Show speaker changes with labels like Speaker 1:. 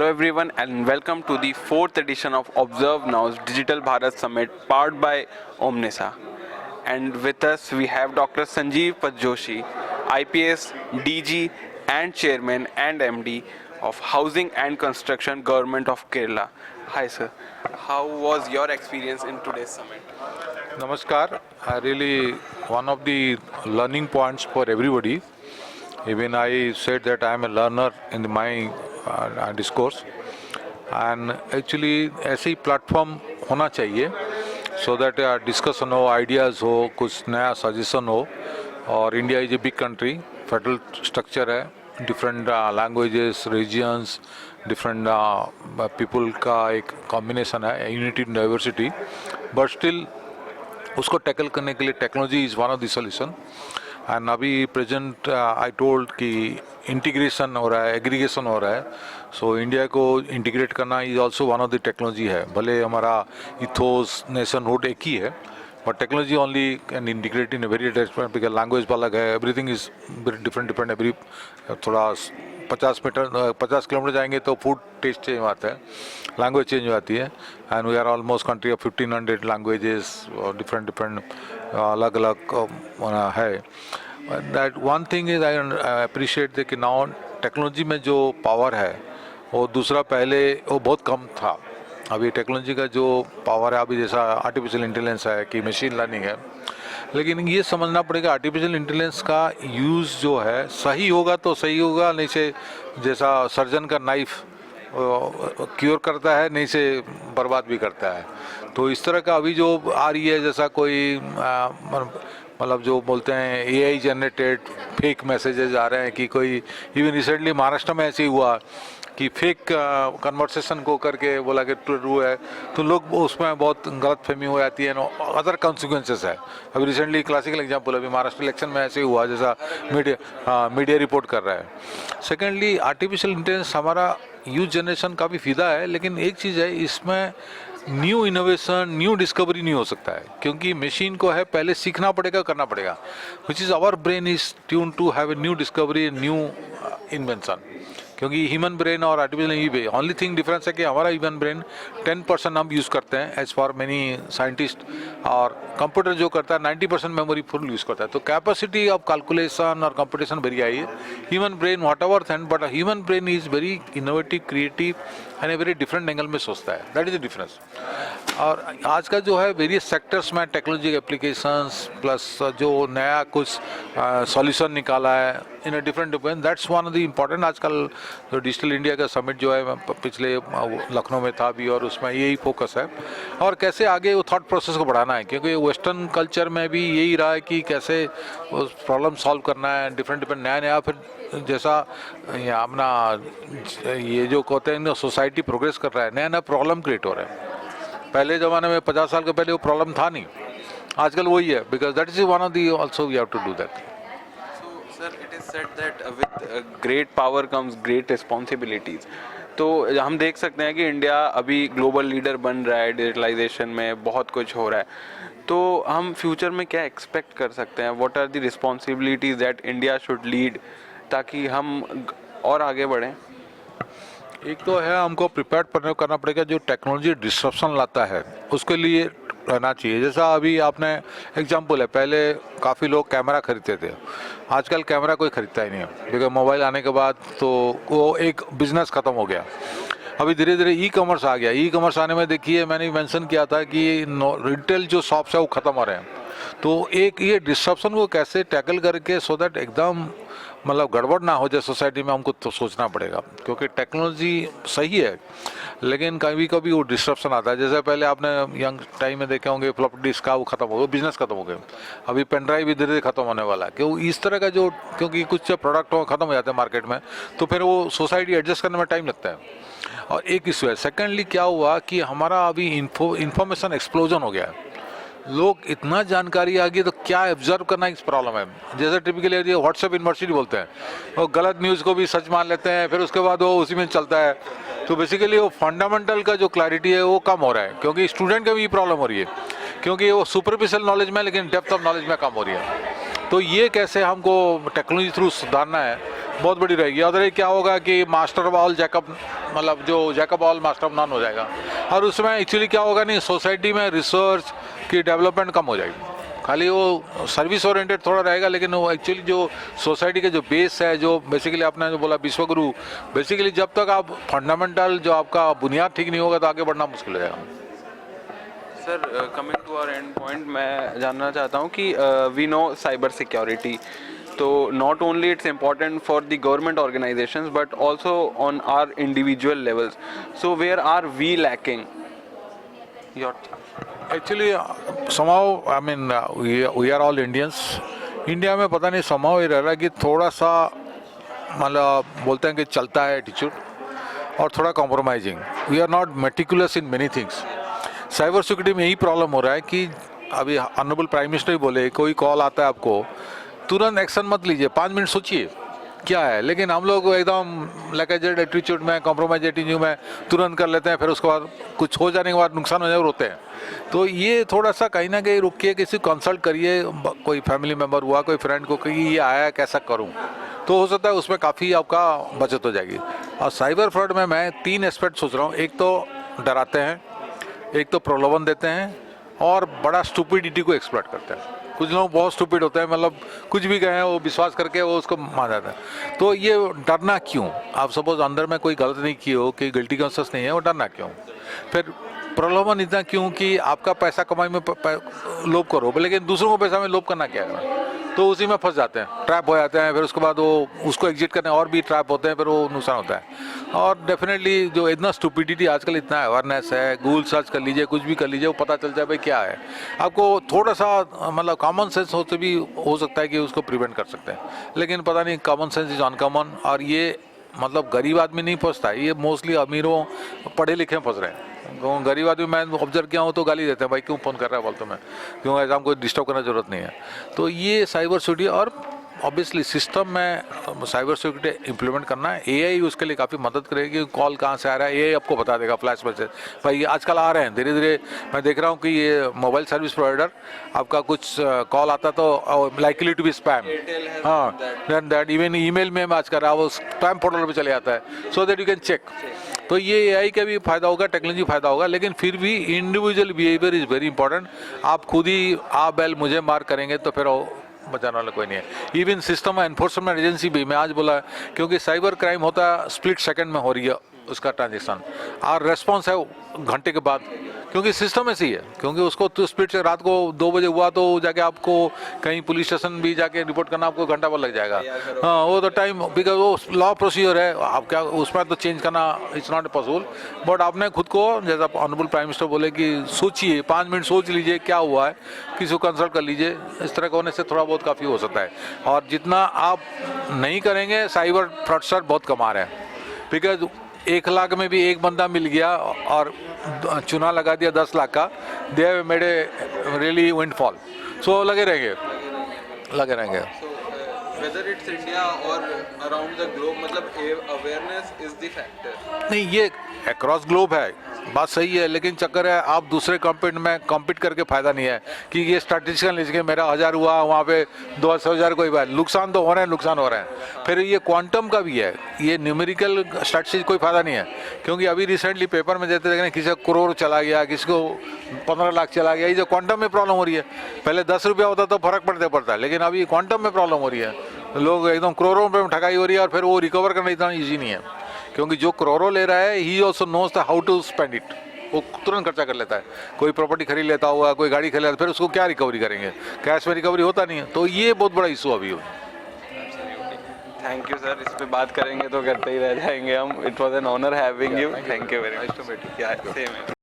Speaker 1: Hello everyone and welcome to the fourth edition of Observe Now's Digital Bharat Summit powered by Omnisa. And with us we have Dr. Sanjeev Padjoshi, IPS, DG and Chairman and MD of Housing and Construction Government of Kerala. Hi sir, how was your experience in today's summit?
Speaker 2: Namaskar. Really, one of the learning points for everybody. Even I said that I am a learner in my discourse. And actually, ऐसे ही platform होना चाहिए so that discussion हो, ideas हो, कुछ नया suggestion हो. और India is a big country, federal structure है, different languages, regions, different people का एक कॉम्बिनेशन है, unity in diversity. But still उसको टैकल करने के लिए technology is one of the solution. And अभी प्रेजेंट आई टोल्ड कि इंटीग्रेशन हो रहा है, एग्रीगेशन हो रहा है. सो इंडिया को इंटीग्रेट करना is also one of the technology है. भले हमारा इथोस नेशनहुड एक ही है, but technology only can integrate in A very different, because language अलग है, एवरीथिंग इज डिफरेंट एवरी. थोड़ा 50 किलोमीटर जाएंगे तो फूड टेस्ट चेंज आता है, लैंग्वेज चेंज हो जाती है. And we are almost country of 1500 languages, different अलग अलग है. That one thing is I appreciate कि नाउ टेक्नोलॉजी में जो पावर है वो दूसरा पहले वो बहुत कम था. अभी टेक्नोलॉजी का जो पावर है, अभी जैसा आर्टिफिशियल इंटेलिजेंस है कि मशीन लर्निंग है, लेकिन ये समझना पड़ेगा आर्टिफिशियल इंटेलिजेंस का यूज़ जो है सही होगा तो सही होगा, नहीं से जैसा सर्जन का नाइफ क्योर करता है, नहीं से बर्बाद भी करता है. तो इस तरह का अभी जो आ रही है, जैसा कोई मतलब जो बोलते हैं एआई जनरेटेड फेक मैसेजेस आ रहे हैं कि कोई, इवन रिसेंटली महाराष्ट्र में ऐसे ही हुआ कि फेक कन्वर्सेशन को करके बोला कि ट्रू है, तो लोग उसमें बहुत गलत फहमी हो जाती है. अदर कॉन्सिक्वेंसेस है. अभी रिसेंटली क्लासिकल एग्जांपल अभी महाराष्ट्र इलेक्शन में ऐसे ही हुआ, जैसा मीडिया रिपोर्ट कर रहा है. सेकेंडली, आर्टिफिशियल इंटेलिजेंस हमारा यूथ जनरेशन काफ़ी फ़िदा है, लेकिन एक चीज़ है, इसमें न्यू इनोवेशन, न्यू डिस्कवरी नहीं हो सकता है, क्योंकि मशीन को है पहले सीखना पड़ेगा, करना पड़ेगा. Which is our brain is tune to have a new discovery, new invention. क्योंकि ह्यूमन ब्रेन और आर्टिफिशियल ओनली थिंग डिफरेंस है कि हमारा ह्यूमन ब्रेन 10% हम यूज़ करते हैं एज फॉर मेनी साइंटिस्ट, और कंप्यूटर जो करता है 90% मेमोरी फुल यूज़ करता है. तो कैपेसिटी ऑफ कैलकुलेशन और कंप्यूटेशन वेरी हाई है. Human brain whatever thing, but human brain is very innovative, creative and a very different angle में सोचता है. That is the difference. और आज का जो है वेरियस सेक्टर्स में टेक्नोलॉजी एप्लीकेशंस प्लस जो नया कुछ सॉल्यूशन निकाला है in a different, that's one of the important. आजकल जो डिजिटल इंडिया का समिट जो है पिछले लखनऊ में था भी, और उसमें यही फोकस है, और कैसे आगे वो थॉट प्रोसेस को बढ़ाना है. क्योंकि वेस्टर्न कल्चर में भी यही रहा है कि कैसे उस प्रॉब्लम सॉल्व करना है, डिफरेंट नया. फिर जैसा अपना ये जो कहते हैं सोसाइटी प्रोग्रेस कर रहा है, नया प्रॉब्लम क्रिएट हो रहा है. पहले ज़माने में 50 साल के पहले वो प्रॉब्लम था नहीं, आजकल वही है. Because that is one of the also we have to do that.
Speaker 1: Sir, it is said that with great power comes great responsibilities. तो हम देख सकते हैं कि इंडिया अभी ग्लोबल लीडर बन रहा है, डिजिटलाइजेशन में बहुत कुछ हो रहा है. तो हम फ्यूचर में क्या एक्सपेक्ट कर सकते हैं? What are the responsibilities that India should lead, ताकि हम और आगे बढ़ें?
Speaker 2: एक तो है, हमको प्रिपेयर करना पड़ेगा. जो टेक्नोलॉजी डिस्ट्रप्शन लाता है उसके लिए रहना चाहिए. जैसा अभी आपने एग्जांपल है, पहले काफ़ी लोग कैमरा खरीदते थे, आजकल कैमरा कोई खरीदता ही नहीं है, बिकॉज मोबाइल आने के बाद तो वो एक बिजनेस ख़त्म हो गया. अभी धीरे धीरे ई कॉमर्स आ गया. ई कॉमर्स आने में देखिए, मैंने मेंशन किया था कि रिटेल जो शॉप्स है वो ख़त्म हो रहे हैं. तो एक ये डिस्ट्रप्शन को कैसे टैकल करके सो दैट एकदम मतलब गड़बड़ ना हो जाए सोसाइटी में, हमको तो सोचना पड़ेगा. क्योंकि टेक्नोलॉजी सही है, लेकिन कभी कभी वो डिस्ट्रप्शन आता है. जैसे पहले आपने यंग टाइम में देखे होंगे फ्लॉपी डिस्क का वो खत्म हो गया, बिजनेस खत्म हो गया. अभी पेन ड्राइव भी धीरे धीरे खत्म होने वाला है. क्यों इस तरह का जो, क्योंकि कुछ प्रोडक्ट खत्म हो जाते हैं मार्केट में, तो फिर वो सोसाइटी एडजस्ट करने में टाइम लगता है. और एक इशू है. सेकेंडली क्या हुआ कि हमारा अभी इंफॉर्मेशन एक्सप्लोजन हो गया है. लोग इतना जानकारी आ गई, तो क्या ऑब्जर्व करना इस प्रॉब्लम है. जैसे टिपिकली व्हाट्सएप यूनिवर्सिटी बोलते हैं, वो गलत न्यूज़ को भी सच मान लेते हैं, फिर उसके बाद वो उसी में चलता है. तो बेसिकली वो फंडामेंटल का जो क्लैरिटी है वो कम हो रहा है, क्योंकि स्टूडेंट का भी प्रॉब्लम हो रही है, क्योंकि वो सुपरफिशियल नॉलेज में, लेकिन डेप्थ ऑफ नॉलेज में कम हो रही है. तो ये कैसे हमको टेक्नोलॉजी थ्रू सुधारना है, बहुत बड़ी रहेगी। अदर क्या होगा कि मास्टर ऑफ ऑल जैकब, मतलब जो jack of all master of none हो जाएगा। और उसमें एक्चुअली क्या होगा, नहीं सोसाइटी में रिसर्च की डेवलपमेंट कम हो जाएगी, खाली वो सर्विस ओरिएंटेड थोड़ा रहेगा, लेकिन वो एक्चुअली जो सोसाइटी के जो बेस है, जो बेसिकली आपने जो बोला विश्वगुरु, बेसिकली जब तक आप फंडामेंटल जो आपका बुनियाद ठीक नहीं होगा तो आगे बढ़ना मुश्किल हो जाएगा।
Speaker 1: Sir coming to our end point, मैं जानना चाहता हूँ कि वी नो साइबर सिक्योरिटी, तो not only it's important for the government organisations but also on our individual levels, so where are we lacking your?
Speaker 2: Actually somehow I mean we are all Indians. India में पता नहीं somehow ये रह रहा है कि थोड़ा सा मतलब बोलते हैं कि चलता है एटीट्यूड और थोड़ा compromising. We are not meticulous in many things. Cyber security में यही प्रॉब्लम हो रहा है कि अभी ऑनरेबल प्राइम मिनिस्टर ही बोले, कोई कॉल आता है आपको तुरंत एक्शन मत लीजिए, 5 मिनट सोचिए क्या है। लेकिन हम लोग एकदम लैकेजेड एटीट्यूड में, कॉम्प्रोमाइज एटीट्यूड में तुरंत कर लेते हैं, फिर उसके बाद कुछ हो जाने के बाद नुकसान हो जाए रोते हैं। तो ये थोड़ा सा कहीं ना कहीं रुकिए, किसी कंसल्ट करिए, कोई फैमिली मेम्बर हुआ, कोई फ्रेंड को, कि ये आया है कैसा करूं, तो हो सकता है उसमें काफ़ी आपका बचत हो जाएगी। और साइबर फ्रॉड में मैं 3 एस्पेक्ट सोच रहा हूँ। एक तो डराते हैं, एक तो प्रलोभन देते हैं, और बड़ा स्टूपिडिटी को एक्सप्लॉइट करते हैं। कुछ लोग बहुत स्टूपिड होते हैं, मतलब कुछ भी कहें वो विश्वास करके वो उसको मान जाता है। तो ये डरना क्यों? आप सपोज अंदर में कोई गलत नहीं की हो, कि गिल्टी कॉन्शियस नहीं है, वो डरना क्यों? फिर प्रलोभन इतना क्यों कि आपका पैसा कमाई में लोभ करो, लेकिन दूसरों को पैसा में लोभ करना क्या है? तो उसी में फंस जाते हैं, ट्रैप हो जाते हैं। फिर उसके बाद वो उसको एग्जिट करने और भी ट्रैप होते हैं, फिर वो नुकसान होता है। और डेफिनेटली जो इतना स्टूपिडिटी आजकल, इतना अवेयरनेस है, गूगल सर्च कर लीजिए, कुछ भी कर लीजिए, वो पता चल जाए भाई क्या है। आपको थोड़ा सा मतलब कॉमन सेंस हो तो भी हो सकता है कि उसको प्रिवेंट कर सकते हैं, लेकिन पता नहीं, कॉमन सेंस इज अनकॉमन। और ये मतलब गरीब आदमी नहीं फंसता है, ये मोस्टली अमीरों, पढ़े लिखे फंस रहे हैं। गरीब आदमी मैं ऑब्जर्व किया हूँ तो गाली देते हैं, भाई क्यों फ़ोन कर रहा है बोलते मैं, क्यों ऐसा हमको डिस्टर्ब करने की जरूरत नहीं है। तो ये साइबर सिक्योरिटी, और ऑब्वियसली सिस्टम में साइबर सिक्योरिटी इंप्लीमेंट करना है। एआई उसके लिए काफ़ी मदद करेगी। कॉल कहाँ से आ रहा है एआई आपको बता देगा, फ्लैश मैसेज भाई आजकल आ रहे हैं धीरे धीरे। मैं देख रहा हूँ कि ये मोबाइल सर्विस प्रोवाइडर, आपका कुछ कॉल आता तो लाइकली टू बी स्पैम, हाँ, देन दैट इवन ईमेल में आज कर रहा है वो स्पैम पोर्टल पे चले जाता है, so that you can check. तो ये एआई का भी फायदा होगा, टेक्नोलॉजी फायदा होगा, लेकिन फिर भी individual behaviour is very important. आप खुद ही आप बैल मुझे मार करेंगे तो फिर बचाने वाला कोई नहीं है। इवन सिस्टम एनफोर्समेंट एजेंसी भी, मैं आज बोला, क्योंकि साइबर क्राइम होता है स्प्लिट सेकंड में हो रही है उसका ट्रांजेक्शन, और रेस्पॉन्स है घंटे के बाद, क्योंकि सिस्टम ऐसी है। क्योंकि उसको तो स्प्लिट से रात को 2 बजे हुआ तो जाके आपको कहीं पुलिस स्टेशन भी जाके रिपोर्ट करना आपको घंटा भर लग जाएगा। हाँ, वो तो टाइम, बिकॉज वो लॉ प्रोसीजर है, आप क्या उसमें तो चेंज करना इट्स नॉट पॉसिबल। बट आपने खुद को, जैसा ऑनरेबल प्राइम मिनिस्टर बोले कि सोचिए, 5 मिनट सोच लीजिए क्या हुआ है, किसी को कंसल्ट कर लीजिए। इस तरह का होने से थोड़ा बहुत काफ़ी हो सकता है। और जितना आप नहीं करेंगे, साइबर फ्रॉडस्टर बहुत कमा रहे हैं, बिकॉज 1 लाख में भी एक बंदा मिल गया और चुना लगा दिया 10 लाख का, they made a really windfall. So लगे रहेंगे।
Speaker 1: whether it's India or around the globe, मतलब awareness is the factor।
Speaker 2: नहीं, ये अक्रॉस ग्लोब है, बात सही है, लेकिन चक्कर है आप दूसरे कॉम्पिट करके फायदा नहीं है कि ये स्टैटिस्टिकल लीजिए मेरा 1000 हुआ, वहाँ पे 200,000 कोई बात, नुकसान तो हो रहे हैं, नुकसान हो रहे हैं। फिर ये क्वांटम का भी है, ये न्यूमेरिकल स्टैटिस्टिक्स कोई फायदा नहीं है, क्योंकि अभी रिसेंटली पेपर में देते देखें किसी को करोड़ चला गया, किसी को 15 लाख चला गया। ये जो क्वांटम में प्रॉब्लम हो रही है, पहले 10 रुपया होता तो फर्क पड़ता है, लेकिन अभी क्वांटम में प्रॉब्लम हो रही है, लोग एकदम करोड़ों रुपये में ठगाई हो रही है, और फिर वो रिकवर करना इतना ईजी नहीं है, क्योंकि जो करोड़ों ले रहा है ही also knows the how to spend it. वो तुरंत खर्चा कर लेता है, कोई प्रॉपर्टी खरीद लेता हुआ, कोई गाड़ी खरीद लेता, फिर उसको क्या रिकवरी करेंगे, कैश में रिकवरी होता नहीं है। तो ये बहुत बड़ा इशू अभी है।
Speaker 1: थैंक यू सर, इस पे बात करेंगे तो करते ही रह जाएंगे हम। It was an honour having you, thank you very much to meet you. Same है।